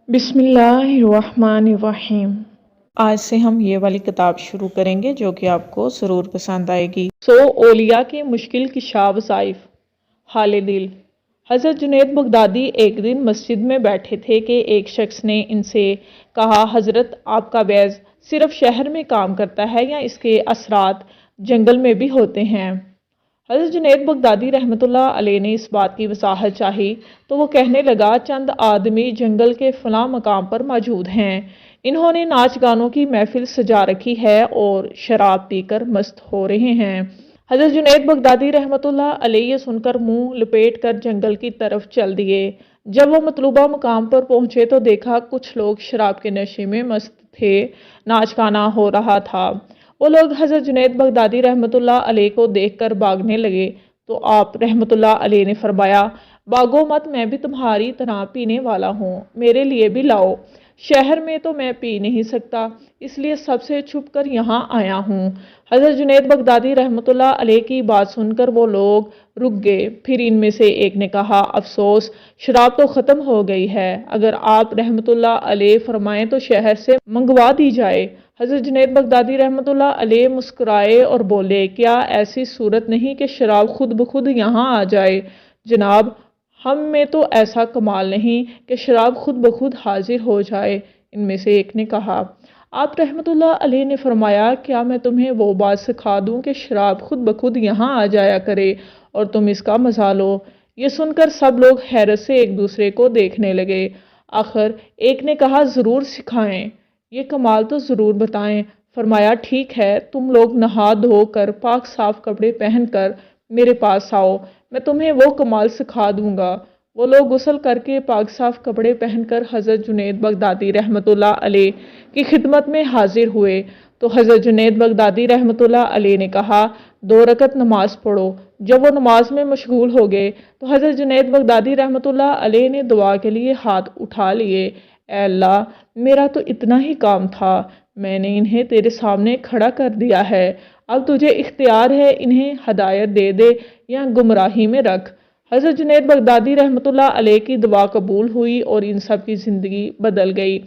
बिस्मिल्लाहिर्रहमानिर्रहीम। आज से हम ये वाली किताब शुरू करेंगे जो कि आपको ज़रूर पसंद आएगी। ओलिया के मुश्किल किशा वज़ाइफ। हाल दिल। हज़रत जुनैद बगदादी एक दिन मस्जिद में बैठे थे कि एक शख्स ने इनसे कहा, हज़रत आपका बैज़ सिर्फ शहर में काम करता है या इसके असरात जंगल में भी होते हैं? हज़रत जुनैद बगदादी रहमतुल्लाह अलैह ने इस बात की वजाहत चाही तो वो कहने लगा, चंद आदमी जंगल के फलां मकाम पर मौजूद हैं। इन्होंने नाच गानों की महफिल सजा रखी है और शराब पीकर मस्त हो रहे हैं। हज़रत जुनैद बगदादी रहमतुल्लाह अलैह ये सुनकर मुंह लपेट कर जंगल की तरफ चल दिए। जब वो मतलूबा मकाम पर पहुंचे तो देखा कुछ लोग शराब के नशे में मस्त थे, नाच गाना हो रहा था। वो लोग हज़रत जुनैद बगदादी रहमतुल्लाह अलैह को देखकर भागने लगे तो आप रहमतुल्लाह अलैह ने फरमाया, भागो मत, मैं भी तुम्हारी तरह पीने वाला हूँ, मेरे लिए भी लाओ। शहर में तो मैं पी नहीं सकता, इसलिए सबसे छुप कर यहाँ आया हूँ। हज़रत जुनैद बगदादी रहमतुल्लाह अलैह की बात सुनकर वो लोग रुक गए। फिर इनमें से एक ने कहा, अफसोस, शराब तो ख़त्म हो गई है, अगर आप रहमतुल्लाह अलैह फरमाएं तो शहर से मंगवा दी जाए। हज़रत जुनैद बगदादी रहमतुल्लाह अलैह मुस्कुराए और बोले, क्या ऐसी सूरत नहीं कि शराब खुद ब खुद यहाँ आ जाए? जनाब, हम में तो ऐसा कमाल नहीं कि शराब खुद ब खुद हाजिर हो जाए। इनमें से एक ने कहा, आप रहमतुल्लाह अलैह ने फरमाया, क्या मैं तुम्हें वो बात सिखा दूं कि शराब खुद ब खुद यहाँ आ जाया करे और तुम इसका मजा लो? ये सुनकर सब लोग हैरत से एक दूसरे को देखने लगे। आखिर एक ने कहा, ज़रूर सिखाएं, ये कमाल तो ज़रूर बताएं। फरमाया, ठीक है, तुम लोग नहा धो कर पाक साफ कपड़े पहनकर मेरे पास आओ, मैं तुम्हें वो कमाल सिखा दूंगा। वो लोग गुस्ल करके पाक साफ कपड़े पहनकर हज़रत जुनैद बगदादी रहमतुल्लाह अलैह की खिदमत में हाजिर हुए तो हज़रत जुनैद बगदादी रहमतुल्लाह अलैह ने कहा, 2 रकत नमाज पढ़ो। जब वो नमाज में मशगूल हो गए तो हज़रत जुनैद बगदादी रहमतुल्लाह अलैह ने दुआ के लिए हाथ उठा लिए। ऐ अल्लाह, मेरा तो इतना ही काम था, मैंने इन्हें तेरे सामने खड़ा कर दिया है, अब तुझे इख्तियार है, इन्हें हदायत दे दे या गुमराही में रख। हज़रत जुनैद बगदादी रहमतुल्लाह अलैह की दुआ कबूल हुई और इन सब की ज़िंदगी बदल गई।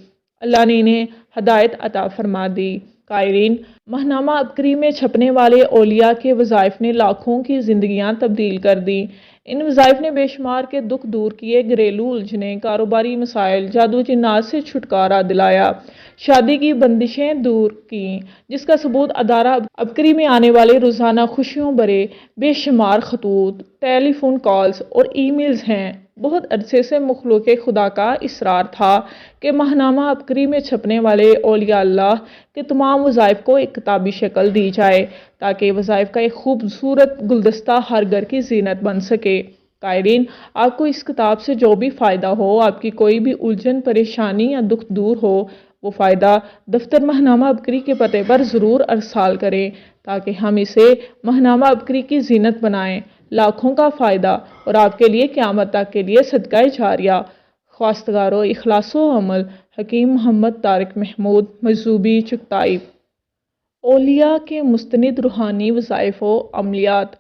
अल्लाह ने इन्हें हदायत अता फरमा दी। कायरीन, महनामा अबकरी में छपने वाले ओलिया के वज़ाइफ ने लाखों की ज़िंदगियाँ तब्दील कर दी। इन वज़ाइफ ने बेशुमार के दुख दूर किए, घरेलू उलझने, कारोबारी मसाइल, जादू जिन्नात से छुटकारा दिलाया, शादी की बंदिशें दूर की, जिसका सबूत अदारा अबकरी में आने वाले रोज़ाना खुशियों भरे बेशुमार खतूत, टेलीफोन कॉल्स और ईमेल्स हैं। बहुत अरसे से मखलूक खुदा का इसरार था कि महनामा अबकरी में छपने वाले औलिया अल्लाह के तमाम वज़ाइफ को एक किताबी शक्ल दी जाए ताकि वज़ाइफ का एक खूबसूरत गुलदस्ता हर घर की जीनत बन सके। कायरीन, आपको इस किताब से जो भी फ़ायदा हो, आपकी कोई भी उलझन, परेशानी या दुख दूर हो, वो फ़ायदा दफ्तर महनामा अबकरी के पते पर ज़रूर अरसाल करें ताकि हम इसे महनामा अबकरी की जीनत बनाएं। लाखों का फ़ायदा और आपके लिए क़यामत तक के लिए सदका जारिया। ख्वास्तगारो इखलासो अमल, हकीम मोहम्मद तारिक महमूद मजूबी चुगताई। औलिया के मुस्तनिद रूहानी वज़ाइफ व अमलियात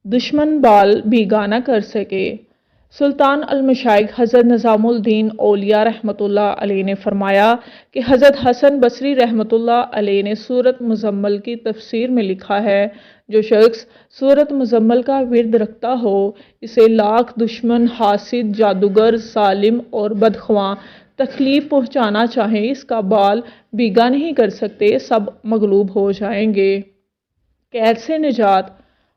दुश्मन बाल बीगाना कर सके। सुल्तान अल-मशाइख हज़रत निज़ामुद्दीन औलिया रहमतुल्लाह अलैह ने फरमाया कि हज़रत हसन बसरी रहमतुल्लाह अलैह ने सूरत मुज़म्मल की तफसीर में लिखा है, जो शख्स सूरत मुज़म्मल का विर्द रखता हो, इसे लाख दुश्मन, हासिद, जादूगर, सालिम और बदख्वां तकलीफ पहुँचाना चाहें, इसका बाल बीगा नहीं कर सकते, सब मगलूब हो जाएंगे। कैद से निजात।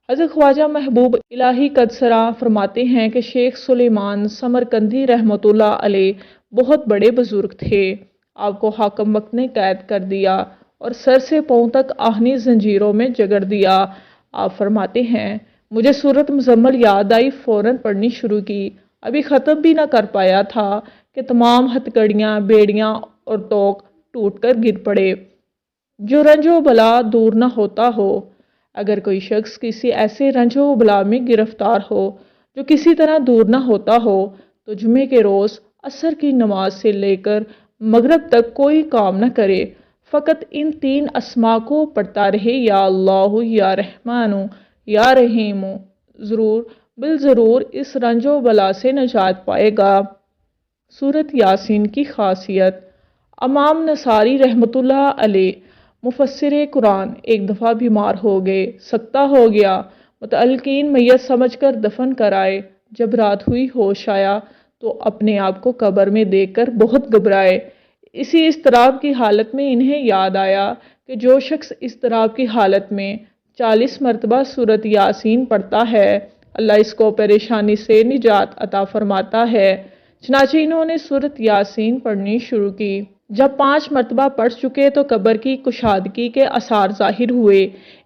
हज़रत ख्वाजा महबूब इलाही कदसरा फरमाते हैं कि शेख सुलेमान समरकंदी रहमतुल्लाह अलैह बहुत बड़े बुजुर्ग थे। आपको हाकम वक्त ने कैद कर दिया और सर से पांव तक आहनी जंजीरों में जकड़ दिया। आप फरमाते हैं, मुझे सूरत मुज़म्मल याद आई, फ़ौरन पढ़नी शुरू की, अभी ख़त्म भी ना कर पाया था कि तमाम हथकड़ियाँ, बेड़ियाँ और तोक टूट कर गिर पड़े। जो रंजो बला दूर न होता हो। अगर कोई शख्स किसी ऐसे रंजो बला में गिरफ्तार हो जो किसी तरह दूर न होता हो तो जुमे के रोज़ असर की नमाज से लेकर मगरब तक कोई काम न करे, फ़कत इन 3 अस्मा को पढ़ता रहे, या अल्लाह, या रहमानु, या रहीमु, ज़रूर बिल ज़रूर इस रंजो बला से निजात पाएगा। सूरत यासीन की खासियत। इमाम नसारी रहमतुल्लाह अलैह मुफस्सिर कुरान एक दफ़ा बीमार हो गए, सकता हो गया। मुतअल्लिकीन मैयत समझकर दफन कराए। जब रात हुई होश आया तो अपने आप को कब्र में देखकर बहुत घबराए। इसी इज़्तिराब की हालत में इन्हें याद आया कि जो शख्स इज़्तिराब की हालत में 40 मरतबा सूरत यासीन पढ़ता है, अल्लाह इसको परेशानी से निजात अता फरमाता है। चनाचे इन्होंने सूरत यासीन पढ़नी शुरू की। जब 5 मरतबा पढ़ चुके तो कब्र की कुशादगी के आसार जाहिर हुए।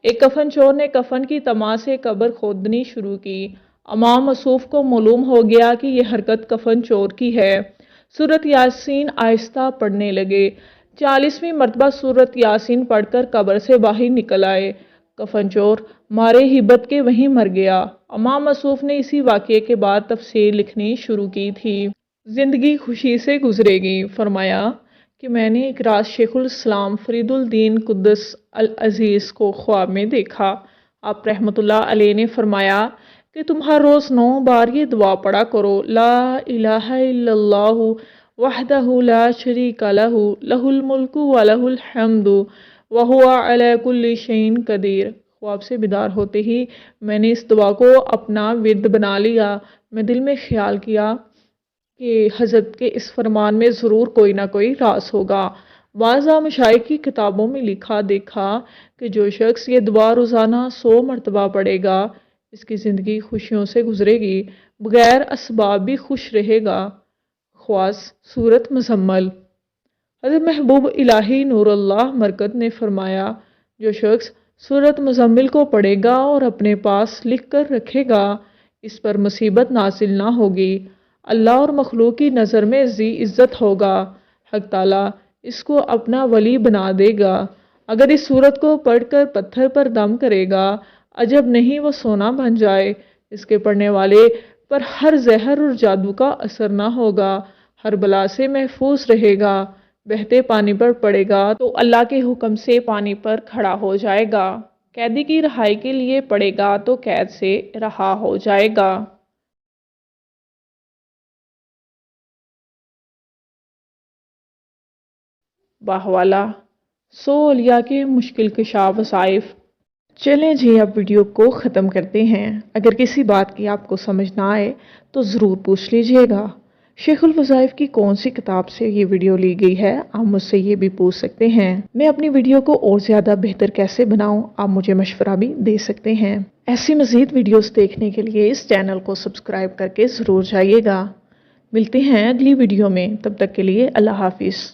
एक कफन चोर ने कफन की तमा से कब्र खोदनी शुरू की। इमाम मसूफ को मालूम हो गया कि यह हरकत कफन चोर की है। सूरत यासीन आहिस्ता पढ़ने लगे। 40वीं मरतबा सूरत यासीन पढ़कर कब्र से बाहर निकल आए। कफन चोर मारे हिब्बत के वहीं मर गया। इमाम मसूफ ने इसी वाक़ये के बाद तफसीर लिखनी शुरू की थी। जिंदगी खुशी से गुजरेगी। फरमाया कि मैंने एक रात शेखुल इस्लाम फरीदुल दीन कुद्दस अल अजीज़ को ख्वाब में देखा। आप रहमतुल्लाह अलैह ने फरमाया कि तुम हर रोज़ 9 बार ये दुआ पढ़ा करो, ला इलाहा इल्लल्लाहु वहदहु ला शरीका लहु लहुल मुल्कु व लहुल हम्दु व हुवा अला कुल्लि शैइन कदीर। ख्वाब से बेदार होते ही मैंने इस दुआ को अपना विर्द बना लिया। मैं दिल में ख्याल किया कि हज़रत के इस फरमान में ज़रूर कोई ना कोई राज होगा। वाज़ा मशाइख की किताबों में लिखा देखा कि जो शख्स ये दुआ रोज़ाना 100 मरतबा पढ़ेगा, इसकी ज़िंदगी खुशियों से गुजरेगी, बगैर असबाब भी खुश रहेगा। ख्वास सूरत मुज़म्मिल। हज़रत महबूब इलाही नूरुल्लाह मरकत ने फरमाया, जो शख्स सूरत मुज़म्मिल को पढ़ेगा और अपने पास लिख कर रखेगा, इस पर मुसीबत नाजिल ना होगी। अल्लाह और मखलूक की नज़र में जी इज़्ज़त होगा। हक ताला इसको अपना वली बना देगा। अगर इस सूरत को पढ़कर पत्थर पर दम करेगा, अजब नहीं वो सोना बन जाए। इसके पढ़ने वाले पर हर जहर और जादू का असर ना होगा, हर बला से महफूज रहेगा। बहते पानी पर पड़ेगा तो अल्लाह के हुक्म से पानी पर खड़ा हो जाएगा। कैदी की रहाई के लिए पड़ेगा तो कैद से रहा हो जाएगा। बाहवाला 100 औलिया के मुश्किल कुशा वज़ाइफ। चलें जी, अब वीडियो को ख़त्म करते हैं। अगर किसी बात की आपको समझ ना आए तो ज़रूर पूछ लीजिएगा। शेखुल वज़ाइफ की कौन सी किताब से ये वीडियो ली गई है, आप मुझसे ये भी पूछ सकते हैं। मैं अपनी वीडियो को और ज़्यादा बेहतर कैसे बनाऊं, आप मुझे मशवरा भी दे सकते हैं। ऐसी मज़ीद वीडियोस देखने के लिए इस चैनल को सब्सक्राइब करके ज़रूर जाइएगा। मिलते हैं अगली वीडियो में, तब तक के लिए अल्लाह हाफिज़।